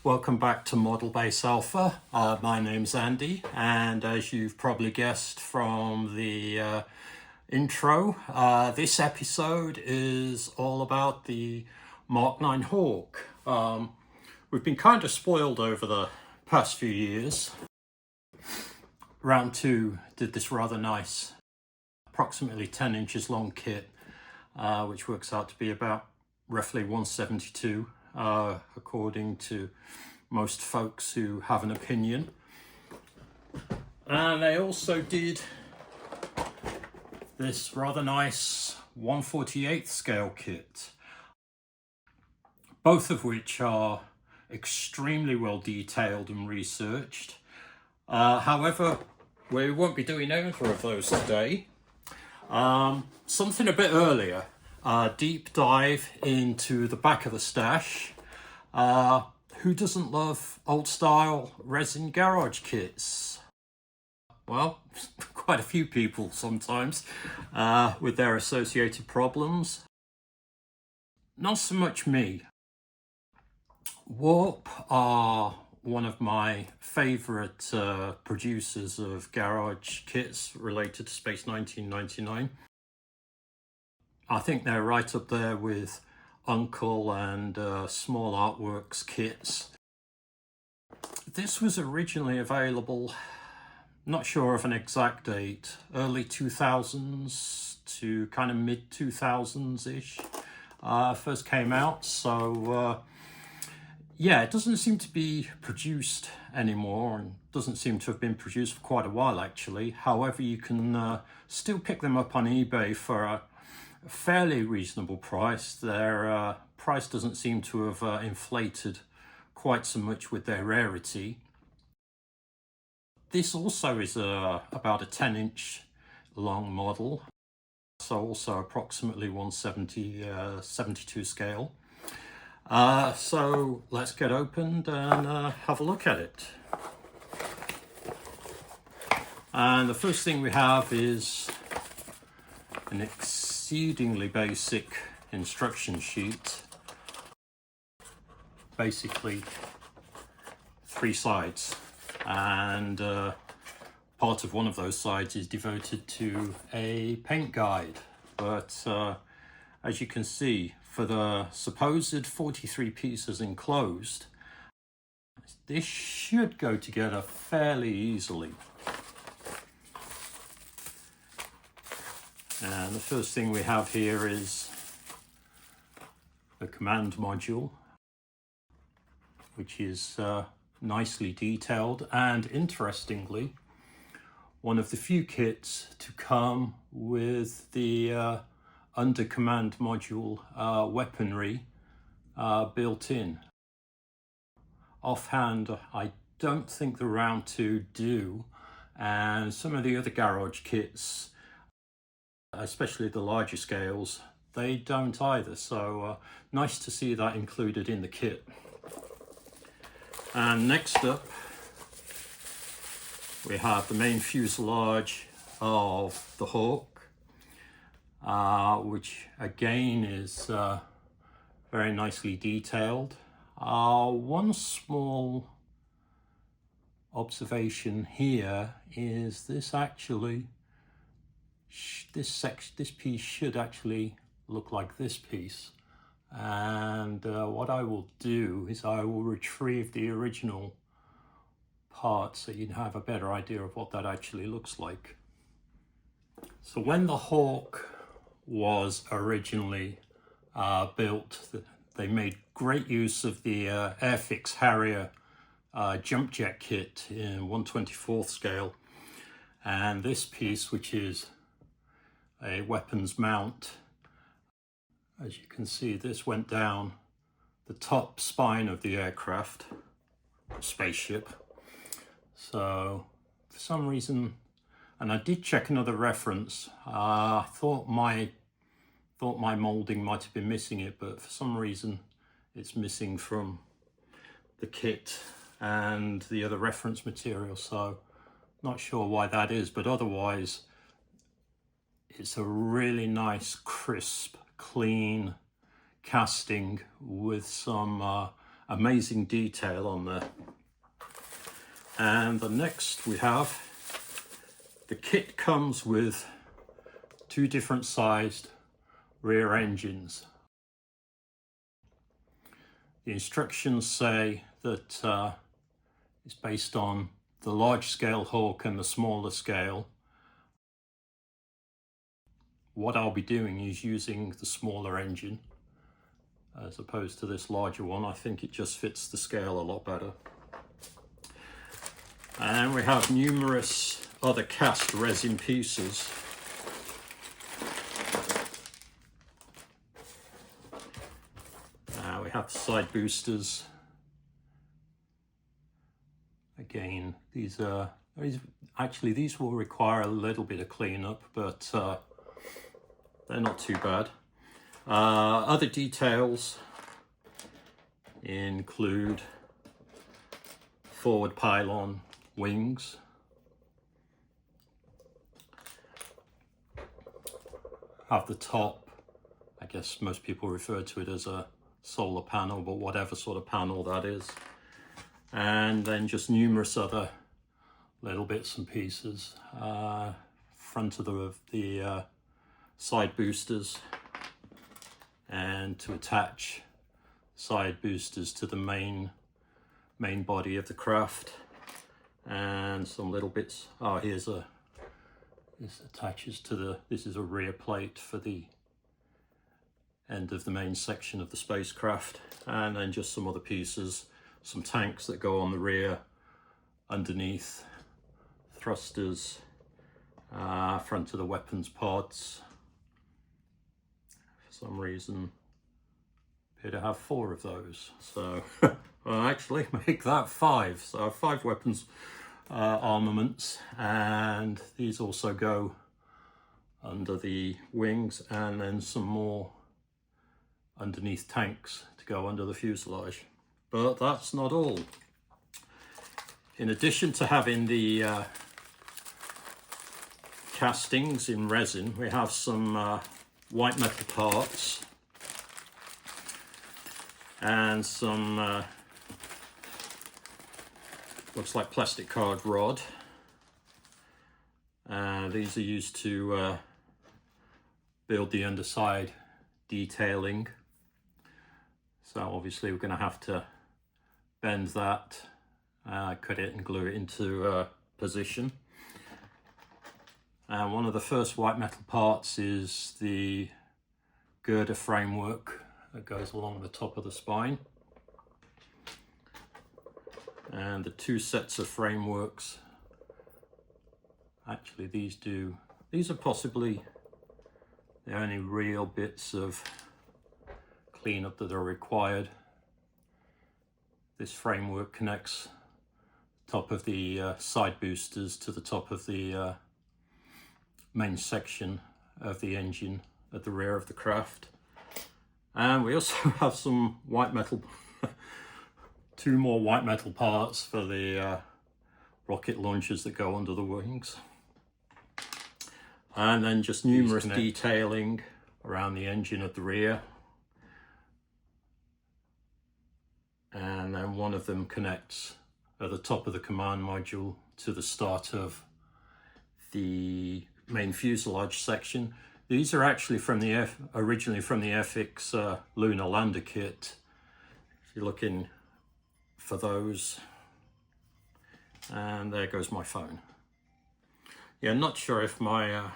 Welcome back to Model Base Alpha. My name's Andy, and as you've probably guessed from the intro, this episode is all about the Mark 9 Hawk. We've been kind of spoiled over the past few years. Round 2 did this rather nice, approximately 10 inches long kit, which works out to be about roughly 172. According to most folks who have an opinion. And they also did this rather nice 1/48 scale kit, both of which are extremely well detailed and researched. However, we won't be doing either of those today. Something a bit earlier. Deep dive into the back of the stash. Who doesn't love old style resin garage kits? Well, quite a few people sometimes, with their associated problems. Not so much me. Warp are one of my favourite producers of garage kits related to Space 1999. I think they're right up there with Uncle and Small Artworks kits. This was originally available, not sure of an exact date, early 2000s to kind of mid 2000s-ish. First came out, so yeah, it doesn't seem to be produced anymore and doesn't seem to have been produced for quite a while actually. However, you can still pick them up on eBay for a fairly reasonable price. Their price doesn't seem to have inflated quite so much with their rarity. This also is about a 10-inch long model, so also approximately 172 scale. So let's get opened and have a look at it. And the first thing we have is an exceedingly basic instruction sheet. Basically 3 sides, and part of one of those sides is devoted to a paint guide. But as you can see, for the supposed 43 pieces enclosed, this should go together fairly easily. And the first thing we have here is the command module, which is nicely detailed and, interestingly, one of the few kits to come with the under command module weaponry built in. Offhand, I don't think the round 2 do, and some of the other garage kits, especially the larger scales, they don't either, so nice to see that included in the kit. And next up we have the main fuselage of the Hawk, which again is very nicely detailed. One small observation here is this actually this piece should actually look like this piece, and what I will do is I will retrieve the original part so you can have a better idea of what that actually looks like. So when the Hawk was originally built, they made great use of the Airfix Harrier jump jet kit in 1/24 scale, and this piece, which is a weapons mount, as you can see, this went down the top spine of the aircraft, spaceship. So for some reason, and I did check another reference, I thought my molding might have been missing it, but for some reason it's missing from the kit and the other reference material, so not sure why that is, but otherwise it's a really nice, crisp, clean casting with some amazing detail on there. And the next we have, the kit comes with 2 different sized rear engines. The instructions say that it's based on the large scale Hawk and the smaller scale. What I'll be doing is using the smaller engine as opposed to this larger one. I think it just fits the scale a lot better. And we have numerous other cast resin pieces. We have side boosters. Again, these will require a little bit of cleanup, but they're not too bad. Other details include forward pylon wings, have the top, I guess most people refer to it as a solar panel, but whatever sort of panel that is, and then just numerous other little bits and pieces. Front of the side boosters, and to attach side boosters to the main body of the craft, and some little bits. Oh, this attaches to this is a rear plate for the end of the main section of the spacecraft, and then just some other pieces, some tanks that go on the rear, underneath, thrusters, front of the weapons pods. For some reason appear to have 4 of those, so well, actually make that 5, so 5 weapons armaments, and these also go under the wings, and then some more underneath tanks to go under the fuselage. But that's not all. In addition to having the castings in resin, we have some white metal parts and some looks like plastic card rod. These are used to build the underside detailing. So obviously we're going to have to bend that, cut it and glue it into position. And one of the first white metal parts is the girder framework that goes along the top of the spine. And the 2 sets of frameworks, actually these are possibly the only real bits of cleanup that are required. This framework connects the top of the side boosters to the top of the main section of the engine at the rear of the craft. And we also have some white metal 2 more white metal parts for the rocket launchers that go under the wings, and then just numerous detailing around the engine at the rear. And then one of them connects at the top of the command module to the start of the main fuselage section. These are actually from the originally from the FX lunar lander kit. If you're looking for those, and there goes my phone. Yeah, not sure if my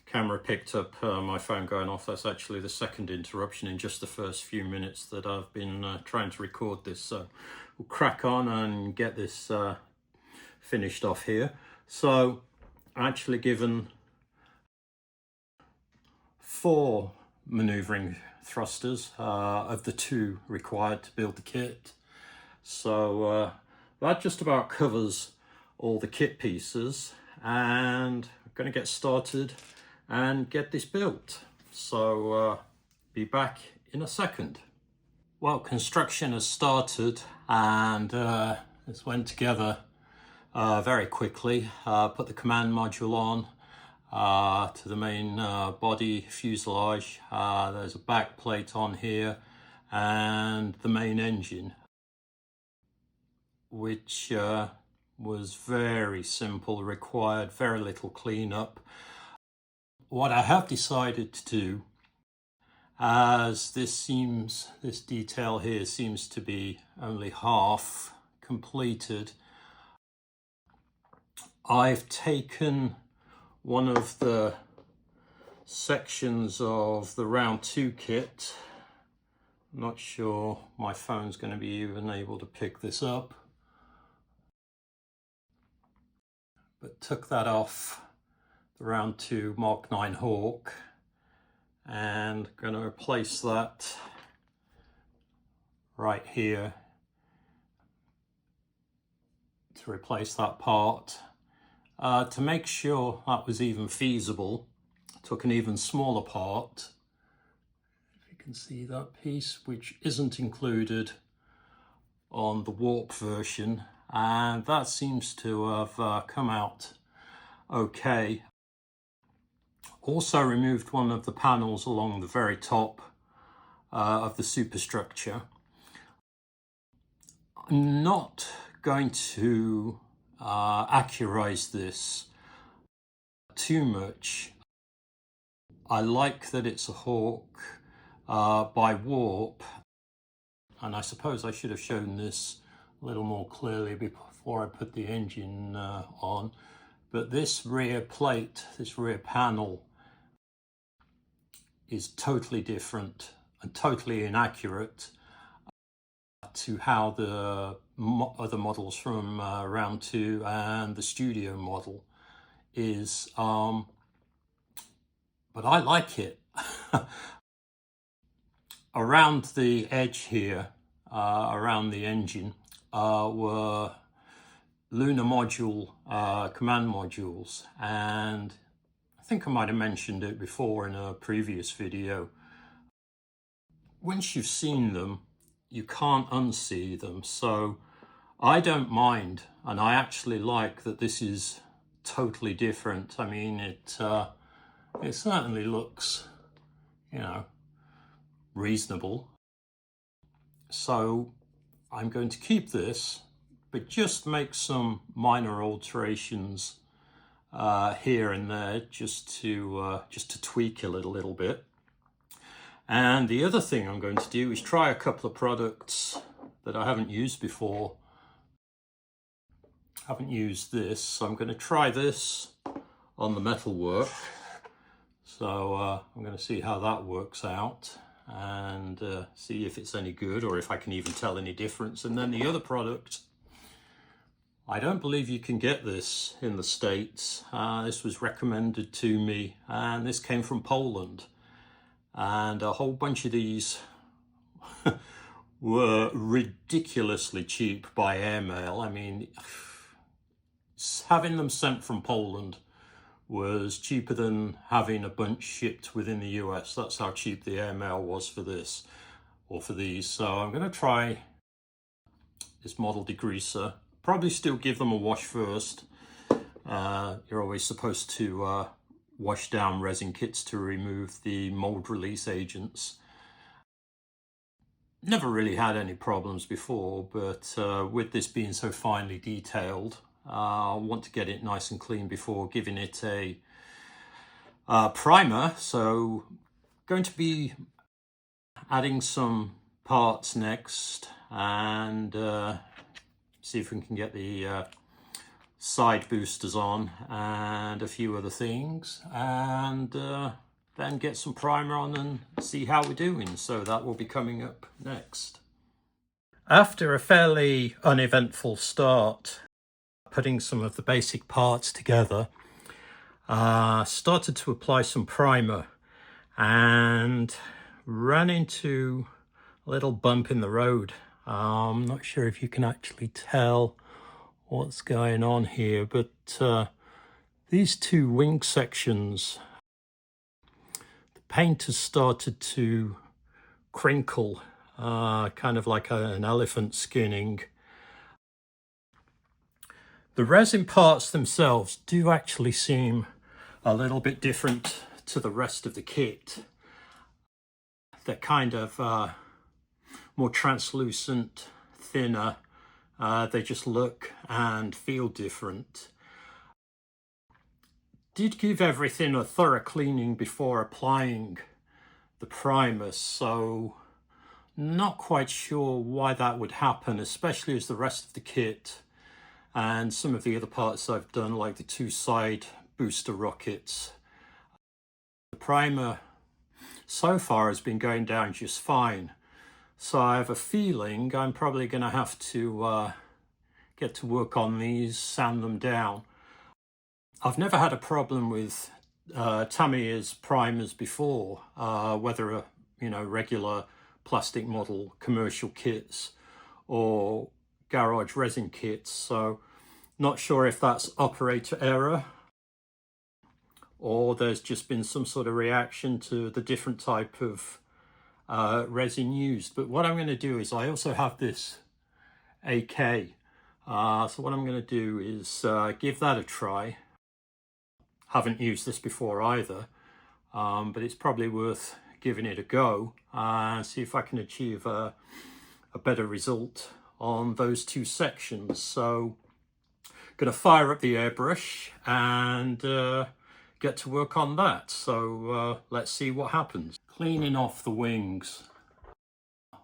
camera picked up my phone going off. That's actually the second interruption in just the first few minutes that I've been trying to record this. So we'll crack on and get this finished off here. So actually given 4 maneuvering thrusters of the 2 required to build the kit. So that just about covers all the kit pieces, and I'm going to get started and get this built. So be back in a second. Well, construction has started, and this went together very quickly. Put the command module on to the main body fuselage. There's a back plate on here, and the main engine, which was very simple, required very little cleanup. What I have decided to do, as this detail here seems to be only half completed, I've taken one of the sections of the round 2 kit. I'm not sure my phone's going to be even able to pick this up, but took that off the round 2 Mark 9 Hawk and going to replace that right here to replace that part. To make sure that was even feasible, I took an even smaller part. If you can see that piece, which isn't included on the warp version, and that seems to have come out okay. Also removed one of the panels along the very top of the superstructure. I'm not going to accurize this too much. I like that it's a Hawk by warp, and I suppose I should have shown this a little more clearly before I put the engine on, but this rear plate, this rear panel, is totally different and totally inaccurate to how the other models from round 2 and the studio model is, but I like it. Around the edge here, around the engine, were lunar module command modules, and I think I might have mentioned it before in a previous video. Once you've seen them, you can't unsee them, so I don't mind, and I actually like that this is totally different. I mean, it certainly looks, you know, reasonable. So I'm going to keep this, but just make some minor alterations here and there, just to tweak a little bit. And the other thing I'm going to do is try a couple of products that I haven't used before. I haven't used this, so I'm going to try this on the metalwork. So I'm going to see how that works out and see if it's any good or if I can even tell any difference. And then the other product, I don't believe you can get this in the States. This was recommended to me, and this came from Poland. And a whole bunch of these were ridiculously cheap by airmail. I mean, having them sent from Poland was cheaper than having a bunch shipped within the US. That's how cheap the airmail was for this, or for these. So I'm going to try this model degreaser. Probably still give them a wash first. You're always supposed to wash down resin kits to remove the mold release agents. Never really had any problems before, but with this being so finely detailed, I want to get it nice and clean before giving it a primer. So going to be adding some parts next, and see if we can get the side boosters on and a few other things, and then get some primer on and see how we're doing. So that will be coming up next. After a fairly uneventful start, putting some of the basic parts together, started to apply some primer and ran into a little bump in the road. I'm not sure if you can actually tell what's going on here, but these two wing sections, the paint has started to crinkle, kind of like an elephant skinning. The resin parts themselves do actually seem a little bit different to the rest of the kit. They're kind of more translucent, thinner. They just look and feel different. Did give everything a thorough cleaning before applying the primer, so not quite sure why that would happen, especially as the rest of the kit and some of the other parts I've done, like the two side booster rockets, the primer so far has been going down just fine. So I have a feeling I'm probably going to have to get to work on these, sand them down. I've never had a problem with Tamiya's primers before, whether regular plastic model commercial kits or garage resin kits. So not sure if that's operator error or there's just been some sort of reaction to the different type of resin used. But what I'm going to do is I also have this AK. So what I'm going to do is give that a try. Haven't used this before either, but it's probably worth giving it a go and see if I can achieve a better result on those two sections. So going to fire up the airbrush and get to work on that. So let's see what happens. Cleaning off the wings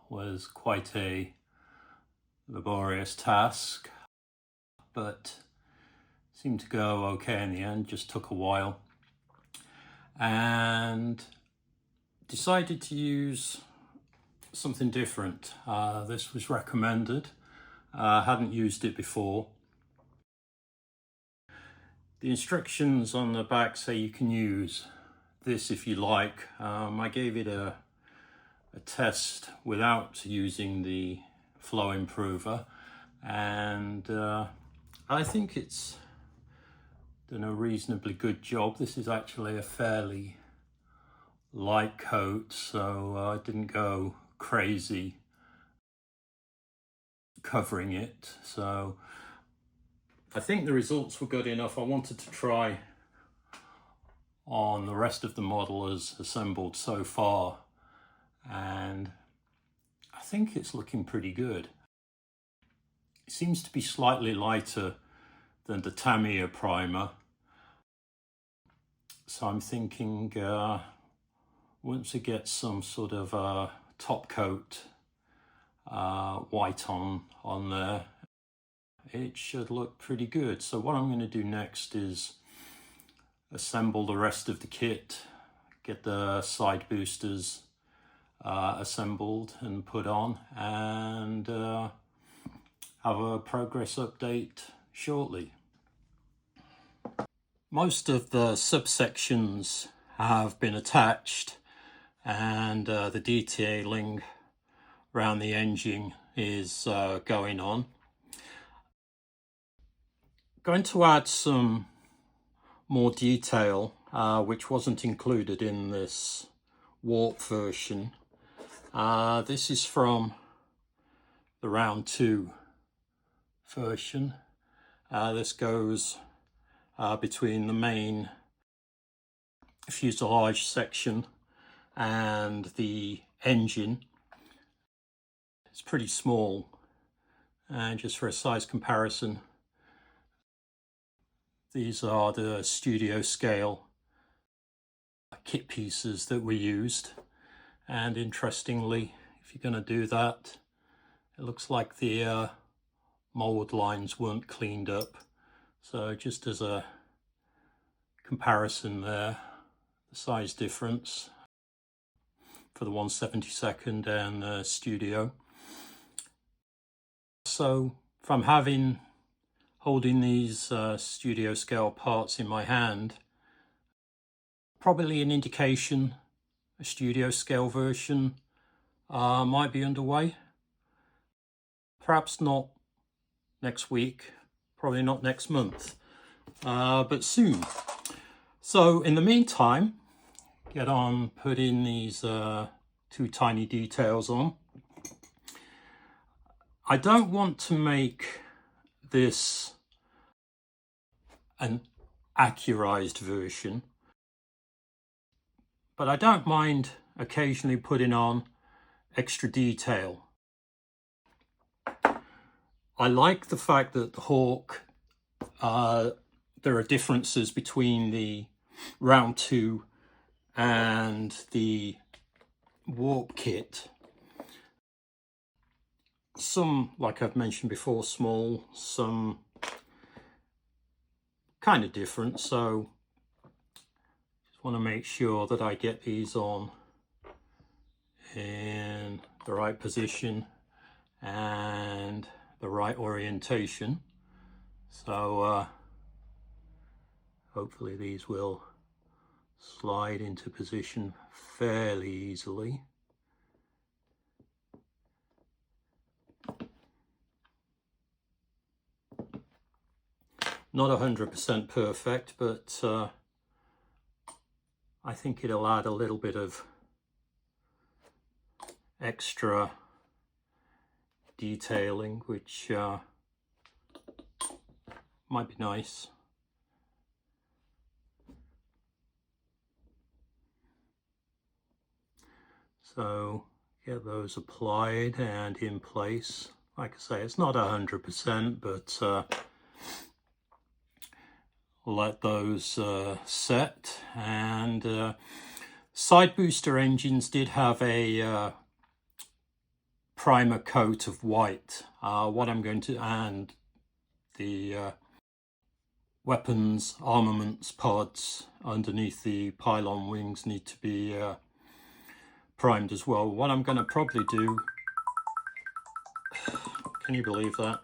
was quite a laborious task, but seemed to go okay in the end. Just took a while, and decided to use something different. This was recommended. Hadn't used it before. The instructions on the back say you can use this if you like. I gave it a test without using the flow improver, and I think it's done a reasonably good job. This is actually a fairly light coat, so I didn't go crazy covering it. So I think the results were good enough. I wanted to try on the rest of the model as assembled so far, and I think it's looking pretty good. It seems to be slightly lighter than the Tamiya primer, so I'm thinking once it gets some sort of top coat white on there, it should look pretty good. So what I'm going to do next is assemble the rest of the kit, get the side boosters assembled and put on, and have a progress update shortly. Most of the subsections have been attached, and the detailing around the engine is going on. Going to add some more detail which wasn't included in this warp version. This is from the round 2 version. This goes between the main fuselage section and the engine. It's pretty small, and just for a size comparison, these are the studio scale kit pieces that we used. And interestingly, if you're going to do that, it looks like the mold lines weren't cleaned up. So just as a comparison there, the size difference for the 1/72 and the studio. So if I'm holding these studio scale parts in my hand, probably an indication a studio scale version might be underway. Perhaps not next week, probably not next month, but soon. So in the meantime, get on putting these 2 tiny details on. I don't want to make this an accurized version, but I don't mind occasionally putting on extra detail. I like the fact that the Hawk, there are differences between the round 2 and the warp kit. Some, like I've mentioned before, small, some kind of different, so just want to make sure that I get these on in the right position and the right orientation. So hopefully these will slide into position fairly easily. Not 100% perfect, but I think it'll add a little bit of extra detailing, which might be nice. So get those applied and in place. Like I say, it's not 100%, but let those set. And side booster engines did have a primer coat of white. What I'm going to, and the weapons armaments pods underneath the pylon wings need to be primed as well. What I'm going to probably do, can you believe that?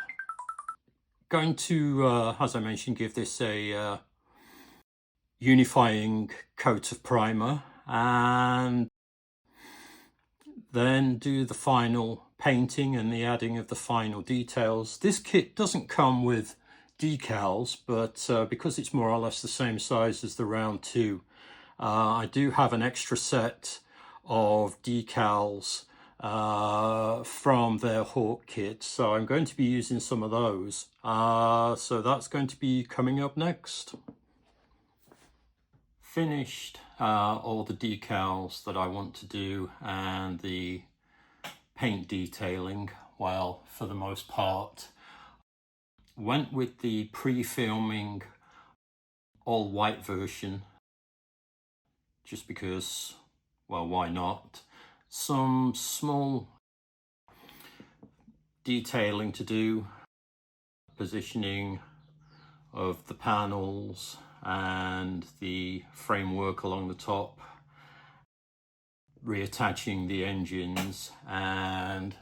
Going to, as I mentioned, give this a unifying coat of primer and then do the final painting and the adding of the final details. This kit doesn't come with decals, but because it's more or less the same size as the round 2, I do have an extra set of decals from their Hawk kit, so I'm going to be using some of those. So that's going to be coming up next. Finished all the decals that I want to do and the paint detailing. Well, for the most part, went with the pre-filming all white version just because, well, why not? Some small detailing to do, positioning of the panels and the framework along the top, reattaching the engines and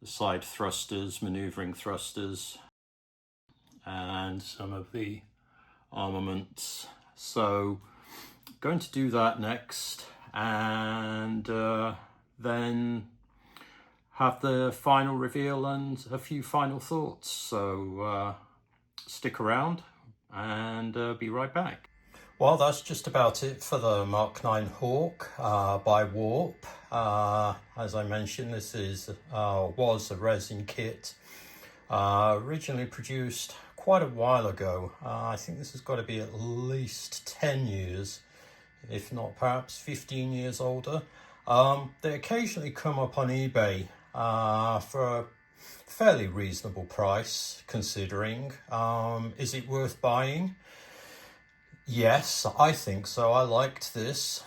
the side thrusters, maneuvering thrusters, and some of the armaments. So going to do that next, and then have the final reveal and a few final thoughts. So stick around and be right back. Well, that's just about it for the Mark 9 Hawk by Warp. As I mentioned, this was a resin kit, originally produced quite a while ago. I think this has got to be at least 10 years, if not perhaps 15 years older. They occasionally come up on eBay for a fairly reasonable price, considering. Is it worth buying? Yes, I think so. I liked this.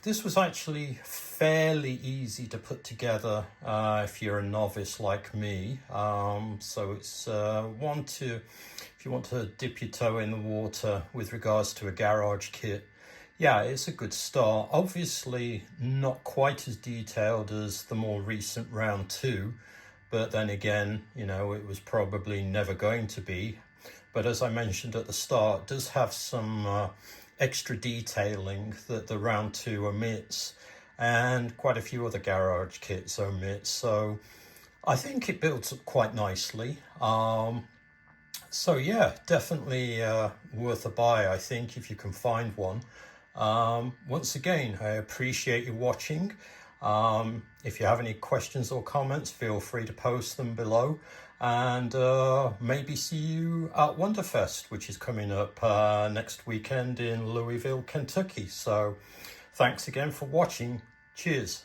This was actually fairly easy to put together if you're a novice like me. So it's if you want to dip your toe in the water with regards to a garage kit, yeah, it's a good start. Obviously not quite as detailed as the more recent round 2, but then again, you know, it was probably never going to be. But as I mentioned at the start, it does have some extra detailing that the round 2 omits, and quite a few other garage kits omit. So I think it builds up quite nicely. So yeah, definitely worth a buy, I think, if you can find one. Once again, I appreciate you watching. If you have any questions or comments, feel free to post them below, and maybe see you at Wonderfest, which is coming up next weekend in Louisville, Kentucky. So thanks again for watching. Cheers.